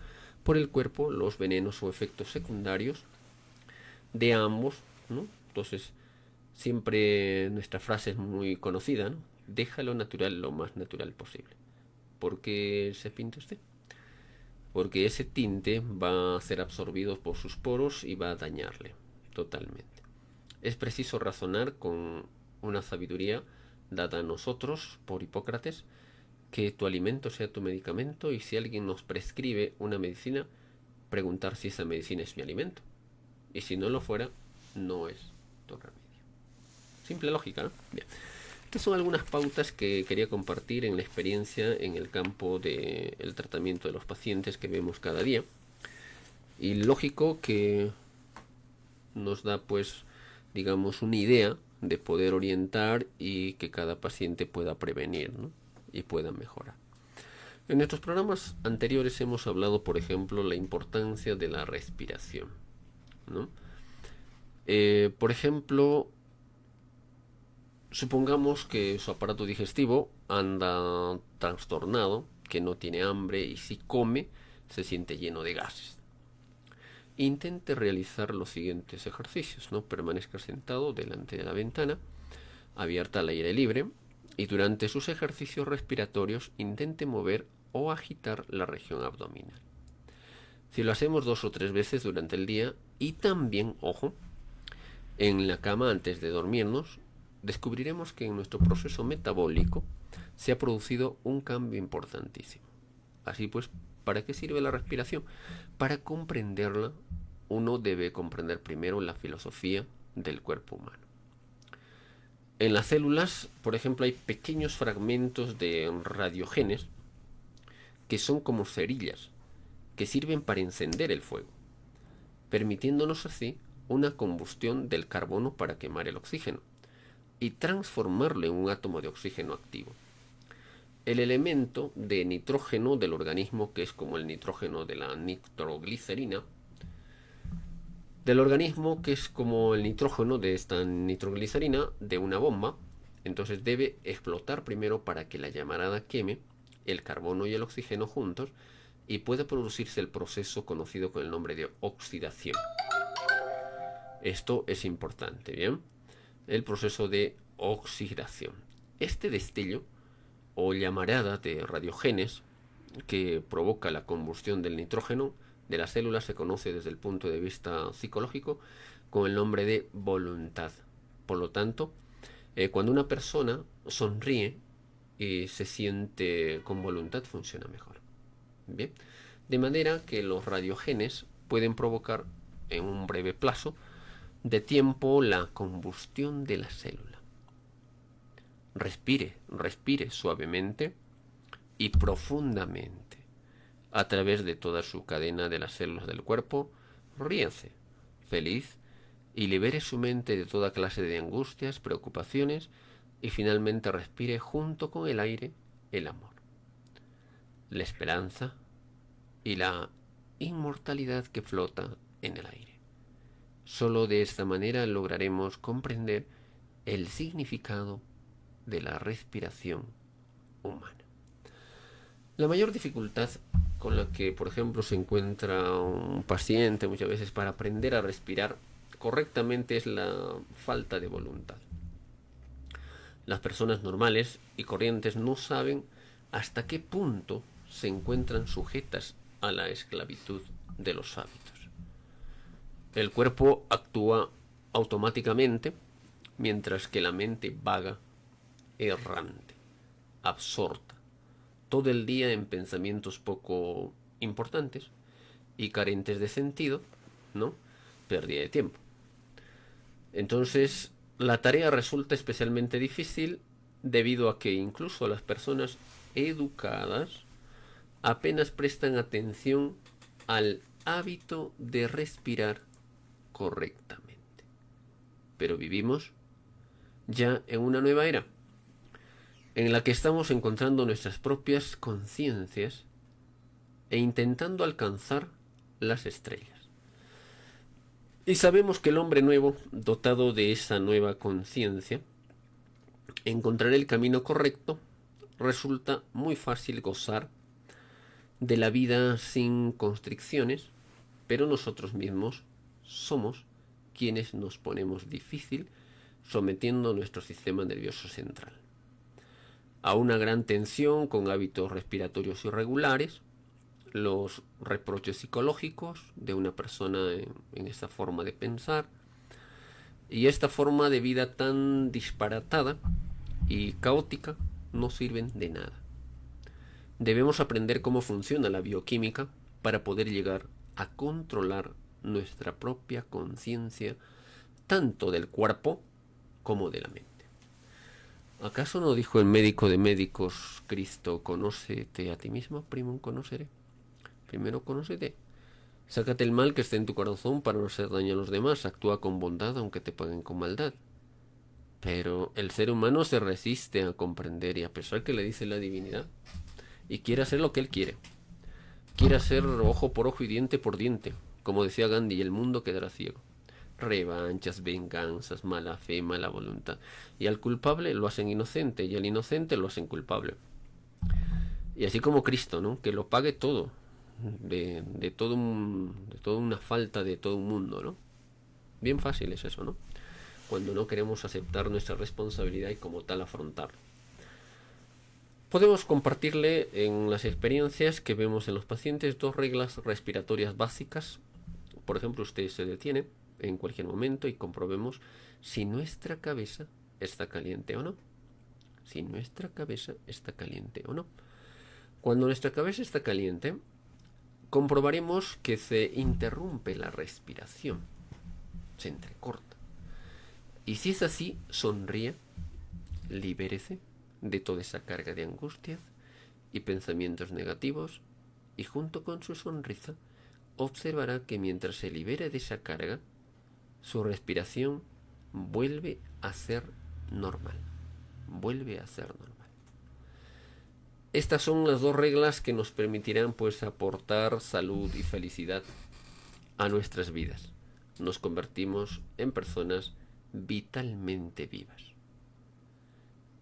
por el cuerpo, los venenos o efectos secundarios de ambos, ¿no? Entonces siempre nuestra frase es muy conocida, ¿no? Déjalo natural lo más natural posible. ¿Por qué se pinta usted? Porque ese tinte va a ser absorbido por sus poros y va a dañarle totalmente. Es preciso razonar con una sabiduría dada a nosotros por Hipócrates, que tu alimento sea tu medicamento, y si alguien nos prescribe una medicina, preguntar si esa medicina es mi alimento. Y si no lo fuera, no es tu remedio. Simple lógica, ¿no? Bien. Estas son algunas pautas que quería compartir en la experiencia en el campo del tratamiento de los pacientes que vemos cada día. Y lógico que nos da, pues, digamos, una idea de poder orientar y que cada paciente pueda prevenir, ¿no? Y pueda mejorar. En nuestros programas anteriores hemos hablado, por ejemplo, la importancia de la respiración, ¿no? Por ejemplo, supongamos que su aparato digestivo anda trastornado, que no tiene hambre y si come se siente lleno de gases. Intente realizar los siguientes ejercicios, ¿no? Permanezca sentado delante de la ventana, abierta al aire libre, y durante sus ejercicios respiratorios intente mover o agitar la región abdominal. Si lo hacemos 2 o 3 veces durante el día, y también, ojo, en la cama antes de dormirnos, descubriremos que en nuestro proceso metabólico se ha producido un cambio importantísimo. Así pues, ¿para qué sirve la respiración? Para comprenderla, uno debe comprender primero la filosofía del cuerpo humano. En las células, por ejemplo, hay pequeños fragmentos de radiogenes que son como cerillas, que sirven para encender el fuego, permitiéndonos así una combustión del carbono para quemar el oxígeno y transformarlo en un átomo de oxígeno activo. El elemento de nitrógeno del organismo, que es como el nitrógeno de la nitroglicerina, del organismo, que es como el nitrógeno de esta nitroglicerina de una bomba, entonces debe explotar primero para que la llamarada queme el carbono y el oxígeno juntos y pueda producirse el proceso conocido con el nombre de oxidación. Esto es importante, ¿bien? El proceso de oxidación. Este destello o llamarada de radiogenes que provoca la combustión del nitrógeno de las células se conoce desde el punto de vista psicológico con el nombre de voluntad. Por lo tanto, cuando una persona sonríe y se siente con voluntad, funciona mejor. Bien, de manera que los radiogenes pueden provocar en un breve plazo de tiempo la combustión de la célula. Respire suavemente y profundamente a través de toda su cadena de las células del cuerpo. Ríase, feliz, y libere su mente de toda clase de angustias, preocupaciones, y finalmente respire junto con el aire el amor, la esperanza y la inmortalidad que flota en el aire. Solo de esta manera lograremos comprender el significado de la respiración humana. La mayor dificultad con la que, por ejemplo, se encuentra un paciente muchas veces para aprender a respirar correctamente es la falta de voluntad. Las personas normales y corrientes no saben hasta qué punto se encuentran sujetas a la esclavitud de los hábitos. El cuerpo actúa automáticamente, mientras que la mente vaga, errante, absorta, todo el día en pensamientos poco importantes y carentes de sentido, ¿no? Pérdida de tiempo. Entonces, la tarea resulta especialmente difícil debido a que incluso las personas educadas apenas prestan atención al hábito de respirar correctamente. Pero vivimos ya en una nueva era, en la que estamos encontrando nuestras propias conciencias e intentando alcanzar las estrellas. Y sabemos que el hombre nuevo, dotado de esa nueva conciencia, encontrar el camino correcto, resulta muy fácil gozar de la vida sin constricciones, pero nosotros mismos somos quienes nos ponemos difícil sometiendo nuestro sistema nervioso central a una gran tensión con hábitos respiratorios irregulares, los reproches psicológicos de una persona en esta forma de pensar y esta forma de vida tan disparatada y caótica no sirven de nada. Debemos aprender cómo funciona la bioquímica para poder llegar a controlar nuestra propia conciencia, tanto del cuerpo como de la mente. ¿Acaso no dijo el médico de médicos, Cristo, conócete a ti mismo, primum conoceré? Primero conócete. Sácate el mal que esté en tu corazón para no hacer daño a los demás. Actúa con bondad aunque te paguen con maldad. Pero el ser humano se resiste a comprender y a pesar que le dice la divinidad y quiere hacer lo que él quiere. Quiere hacer ojo por ojo y diente por diente. Como decía Gandhi, y el mundo quedará ciego. Revanchas, venganzas, mala fe, mala voluntad. Y al culpable lo hacen inocente y al inocente lo hacen culpable. Y así como Cristo, ¿no? Que lo pague todo. De toda una falta de todo un mundo, ¿no? Bien fácil es eso, ¿no? Cuando no queremos aceptar nuestra responsabilidad y como tal afrontarlo. Podemos compartirle en las experiencias que vemos en los pacientes 2 reglas respiratorias básicas. Por ejemplo, usted se detiene en cualquier momento y comprobemos si nuestra cabeza está caliente o no. Si nuestra cabeza está caliente o no. Cuando nuestra cabeza está caliente, comprobaremos que se interrumpe la respiración, se entrecorta. Y si es así, sonríe, libérese de toda esa carga de angustias y pensamientos negativos y junto con su sonrisa observará que mientras se libera de esa carga, su respiración vuelve a ser normal. Vuelve a ser normal. Estas son las 2 reglas que nos permitirán pues aportar salud y felicidad a nuestras vidas. Nos convertimos en personas vitalmente vivas.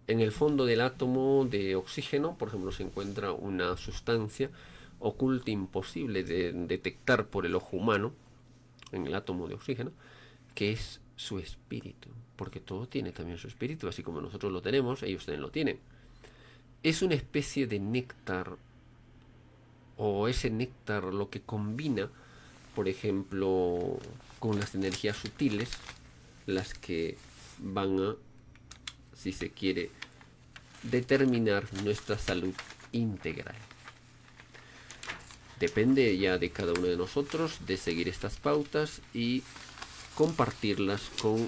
En el fondo del átomo de oxígeno, por ejemplo, se encuentra una sustancia oculta imposible de detectar por el ojo humano, en el átomo de oxígeno, que es su espíritu, porque todo tiene también su espíritu, así como nosotros lo tenemos, ellos también lo tienen. Es una especie de néctar, o ese néctar lo que combina, por ejemplo, con las energías sutiles, las que van a, si se quiere, determinar nuestra salud integral. Depende ya de cada uno de nosotros de seguir estas pautas y compartirlas con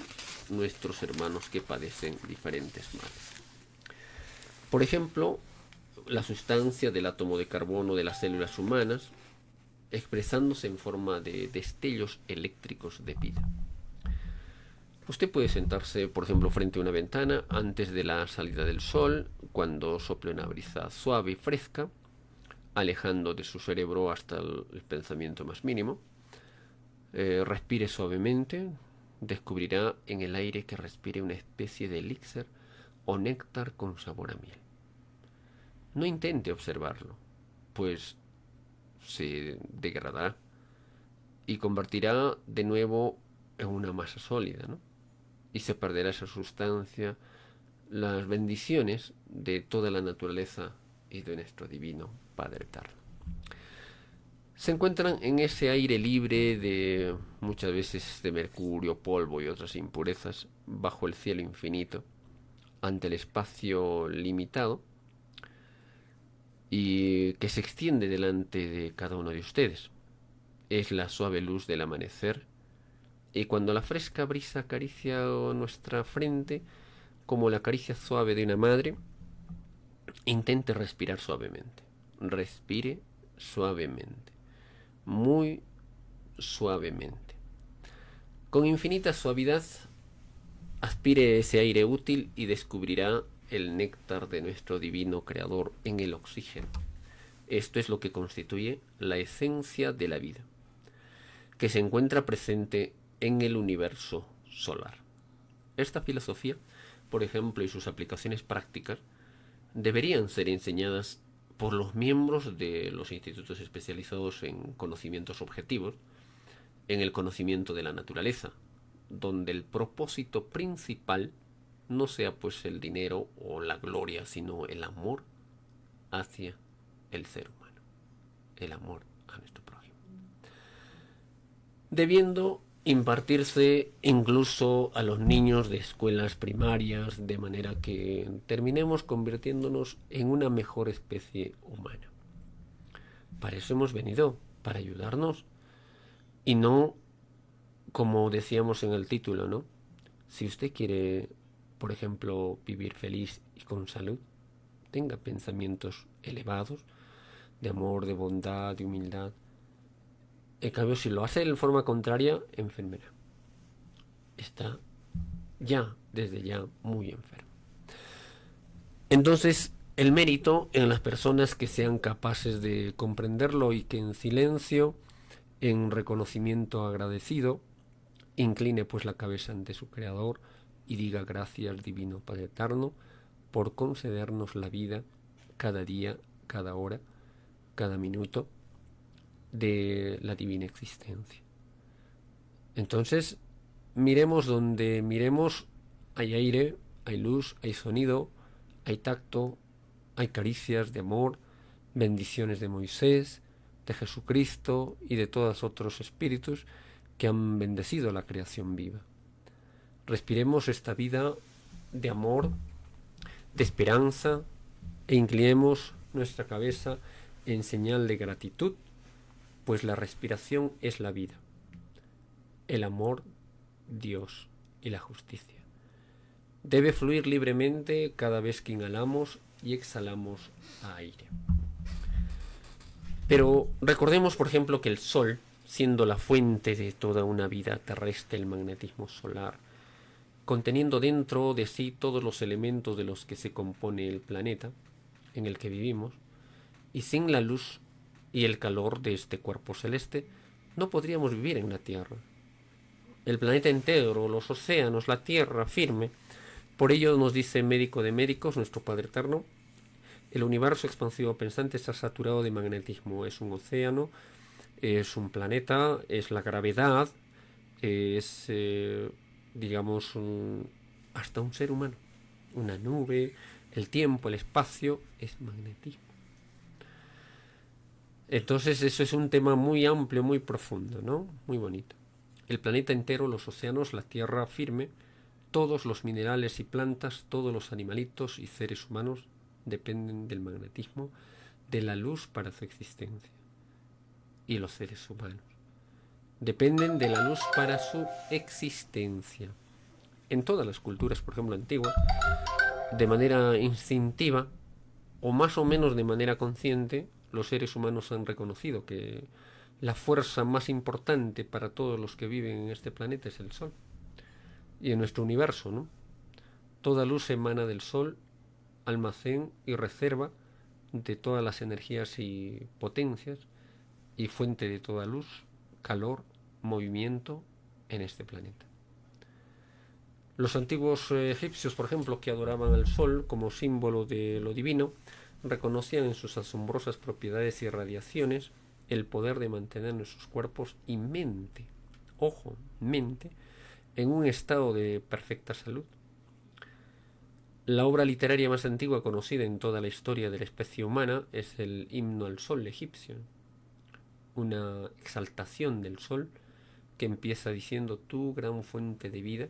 nuestros hermanos que padecen diferentes males. Por ejemplo, la sustancia del átomo de carbono de las células humanas, expresándose en forma de destellos eléctricos de vida. Usted puede sentarse, por ejemplo, frente a una ventana antes de la salida del sol, cuando sople una brisa suave y fresca, alejando de su cerebro hasta el pensamiento más mínimo. Respire suavemente, descubrirá en el aire que respire una especie de elixir o néctar con sabor a miel. No intente observarlo, pues se degradará y convertirá de nuevo en una masa sólida, ¿no? Y se perderá esa sustancia, las bendiciones de toda la naturaleza y de nuestro divino Padre Eterno. Se encuentran en ese aire libre de muchas veces de mercurio, polvo y otras impurezas, bajo el cielo infinito, ante el espacio limitado y que se extiende delante de cada uno de ustedes. Es la suave luz del amanecer, y cuando la fresca brisa acaricia nuestra frente, como la caricia suave de una madre, intente respirar suavemente. Respire suavemente, muy suavemente. Con infinita suavidad, aspire ese aire útil y descubrirá el néctar de nuestro divino Creador en el oxígeno. Esto es lo que constituye la esencia de la vida, que se encuentra presente en el universo solar. Esta filosofía, por ejemplo, y sus aplicaciones prácticas, deberían ser enseñadas por los miembros de los institutos especializados en conocimientos objetivos, en el conocimiento de la naturaleza, donde el propósito principal no sea pues el dinero o la gloria, sino el amor hacia el ser humano, el amor a nuestro prójimo, debiendo impartirse incluso a los niños de escuelas primarias, de manera que terminemos convirtiéndonos en una mejor especie humana. Para eso hemos venido, para ayudarnos, y no como decíamos en el título, ¿no? Si usted quiere, por ejemplo, vivir feliz y con salud, tenga pensamientos elevados, de amor, de bondad, de humildad. En cambio, si lo hace de forma contraria, enfermera. Está ya, desde ya, muy enfermo. Entonces, el mérito en las personas que sean capaces de comprenderlo y que en silencio, en reconocimiento agradecido, incline pues la cabeza ante su Creador y diga gracias, Divino Padre Eterno, por concedernos la vida cada día, cada hora, cada minuto de la divina existencia. Entonces, miremos donde miremos, hay aire, hay luz, hay sonido, hay tacto, hay caricias de amor, bendiciones de Moisés, de Jesucristo y de todos otros espíritus que han bendecido la creación viva. Respiremos esta vida de amor, de esperanza, e inclinemos nuestra cabeza en señal de gratitud, pues la respiración es la vida, el amor, Dios y la justicia. Debe fluir libremente cada vez que inhalamos y exhalamos aire. Pero recordemos, por ejemplo, que el Sol, siendo la fuente de toda una vida terrestre, el magnetismo solar, conteniendo dentro de sí todos los elementos de los que se compone el planeta en el que vivimos, y sin la luz y el calor de este cuerpo celeste, no podríamos vivir en la Tierra. El planeta entero, los océanos, la Tierra firme. Por ello nos dice médico de médicos, nuestro Padre Eterno, el universo expansivo pensante está saturado de magnetismo. Es un océano, es un planeta, es la gravedad, es, digamos, hasta un ser humano. Una nube, el tiempo, el espacio, es magnetismo. Entonces eso es un tema muy amplio, muy profundo, ¿no? Muy bonito. El planeta entero, los océanos, la tierra firme, Todos los minerales y plantas, todos los animalitos y seres humanos dependen del magnetismo de la luz para su existencia. Y los seres humanos dependen de la luz para su existencia. En todas las culturas, por ejemplo, antiguas, de manera instintiva o más o menos de manera consciente, los seres humanos han reconocido que la fuerza más importante para todos los que viven en este planeta es el Sol. Y en nuestro universo, ¿no? Toda luz emana del Sol, almacén y reserva de todas las energías y potencias y fuente de toda luz, calor, movimiento en este planeta. Los antiguos egipcios, por ejemplo, que adoraban al Sol como símbolo de lo divino, reconocían en sus asombrosas propiedades y radiaciones el poder de mantener nuestros cuerpos y mente, ojo, mente, en un estado de perfecta salud. La obra literaria más antigua conocida en toda la historia de la especie humana es el himno al sol egipcio, una exaltación del sol que empieza diciendo: tú, gran fuente de vida,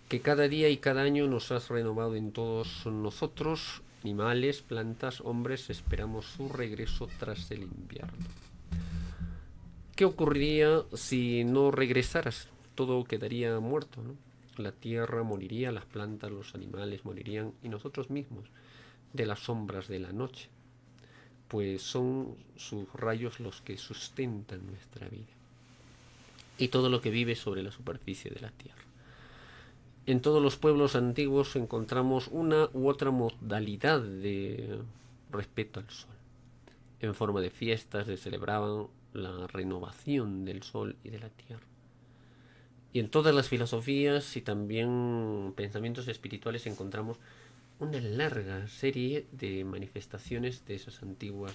que cada día y cada año nos has renovado en todos nosotros, animales, plantas, hombres, esperamos su regreso tras el invierno. ¿Qué ocurriría si no regresaras? Todo quedaría muerto, ¿no? La tierra moriría, las plantas, los animales morirían y nosotros mismos de las sombras de la noche, pues son sus rayos los que sustentan nuestra vida y todo lo que vive sobre la superficie de la tierra. En todos los pueblos antiguos encontramos una u otra modalidad de respeto al sol. En forma de fiestas se celebraban la renovación del sol y de la tierra. Y en todas las filosofías y también pensamientos espirituales encontramos una larga serie de manifestaciones de esas antiguas,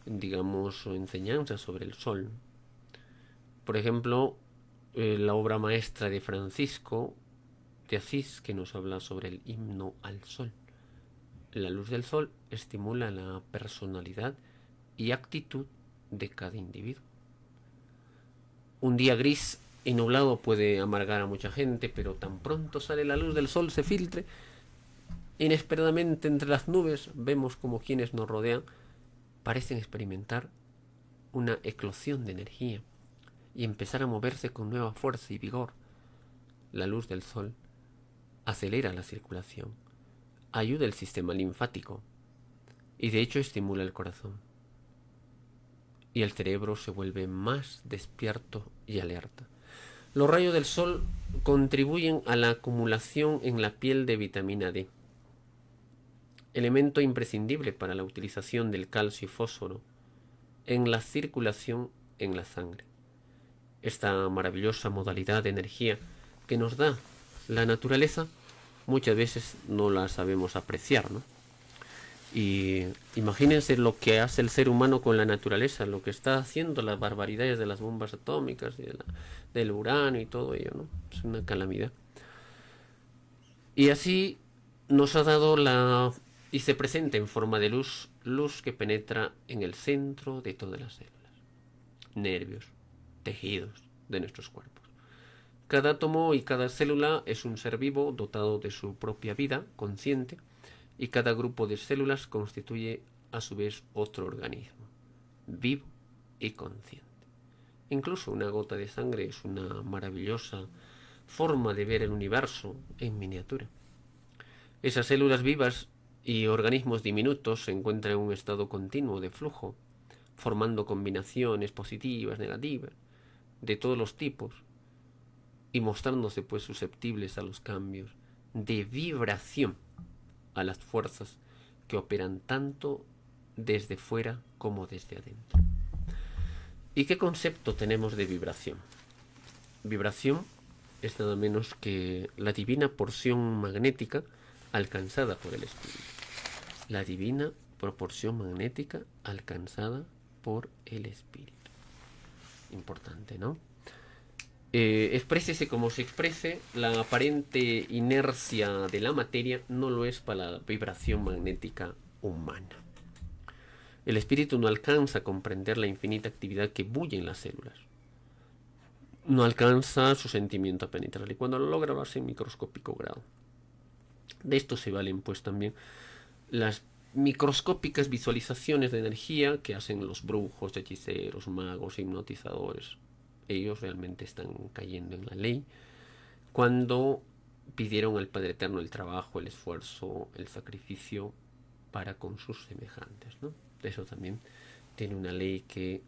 digamos, enseñanzas sobre el sol. Por ejemplo, la obra maestra de Francisco de Asís, que nos habla sobre el himno al sol. La luz del sol estimula la personalidad y actitud de cada individuo. Un día gris y nublado puede amargar a mucha gente, pero tan pronto sale la luz del sol, se filtre, inesperadamente entre las nubes vemos como quienes nos rodean parecen experimentar una eclosión de energía y empezar a moverse con nueva fuerza y vigor. La luz del sol acelera la circulación, ayuda el sistema linfático y de hecho estimula el corazón. Y el cerebro se vuelve más despierto y alerta. Los rayos del sol contribuyen a la acumulación en la piel de vitamina D, elemento imprescindible para la utilización del calcio y fósforo en la circulación en la sangre. Esta maravillosa modalidad de energía que nos da la naturaleza muchas veces no la sabemos apreciar, ¿no? Y imagínense lo que hace el ser humano con la naturaleza, lo que está haciendo, las barbaridades de las bombas atómicas y del uranio y todo ello, ¿no? Es una calamidad. Y así nos ha dado y se presenta en forma de luz, luz que penetra en el centro de todas las células, nervios, tejidos de nuestros cuerpos. Cada átomo y cada célula es un ser vivo dotado de su propia vida consciente, y cada grupo de células constituye a su vez otro organismo, vivo y consciente. Incluso una gota de sangre es una maravillosa forma de ver el universo en miniatura. Esas células vivas y organismos diminutos se encuentran en un estado continuo de flujo, formando combinaciones positivas, negativas, de todos los tipos, y mostrándose pues susceptibles a los cambios de vibración, a las fuerzas que operan tanto desde fuera como desde adentro. ¿Y qué concepto tenemos de vibración? Vibración es nada menos que la divina porción magnética alcanzada por el espíritu. La divina proporción magnética alcanzada por el espíritu. Importante, ¿no? Exprécese como se exprese, la aparente inercia de la materia no lo es para la vibración magnética humana. El espíritu no alcanza a comprender la infinita actividad que bulle en las células. no alcanza su sentimiento a penetrar, y cuando lo logra va a ser microscópico grado. De esto se valen pues también las microscópicas visualizaciones de energía que hacen los brujos, hechiceros, magos, hipnotizadores. Ellos realmente están cayendo en la ley cuando pidieron al Padre Eterno el trabajo, el esfuerzo, el sacrificio para con sus semejantes, ¿no? Eso también tiene una ley que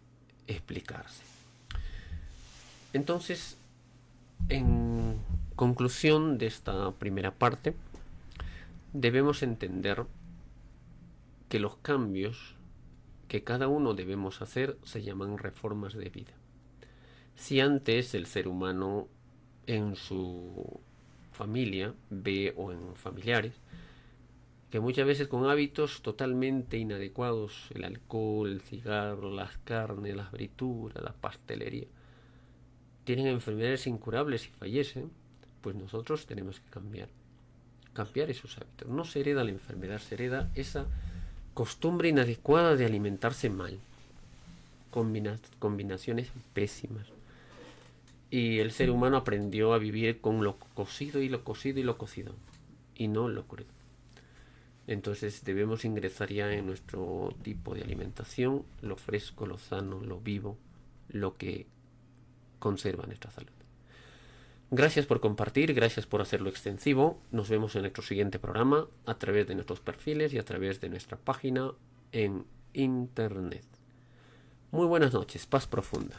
explicarse. Entonces, en conclusión de esta primera parte, debemos entender que los cambios que cada uno debemos hacer se llaman reformas de vida. Si antes el ser humano en su familia ve, o en familiares, que muchas veces con hábitos totalmente inadecuados, el alcohol, el cigarro, las carnes, las frituras, la pastelería, tienen enfermedades incurables y fallecen, pues nosotros tenemos que cambiar esos hábitos. No se hereda la enfermedad, se hereda esa costumbre inadecuada de alimentarse mal, combinaciones pésimas. Y el ser humano aprendió a vivir con lo cocido y lo cocido y lo cocido, y no lo crudo. Entonces debemos ingresar ya en nuestro tipo de alimentación lo fresco, lo sano, lo vivo, lo que conserva nuestra salud. Gracias por compartir, gracias por hacerlo extensivo. Nos vemos en nuestro siguiente programa a través de nuestros perfiles y a través de nuestra página en internet. Muy buenas noches, paz profunda.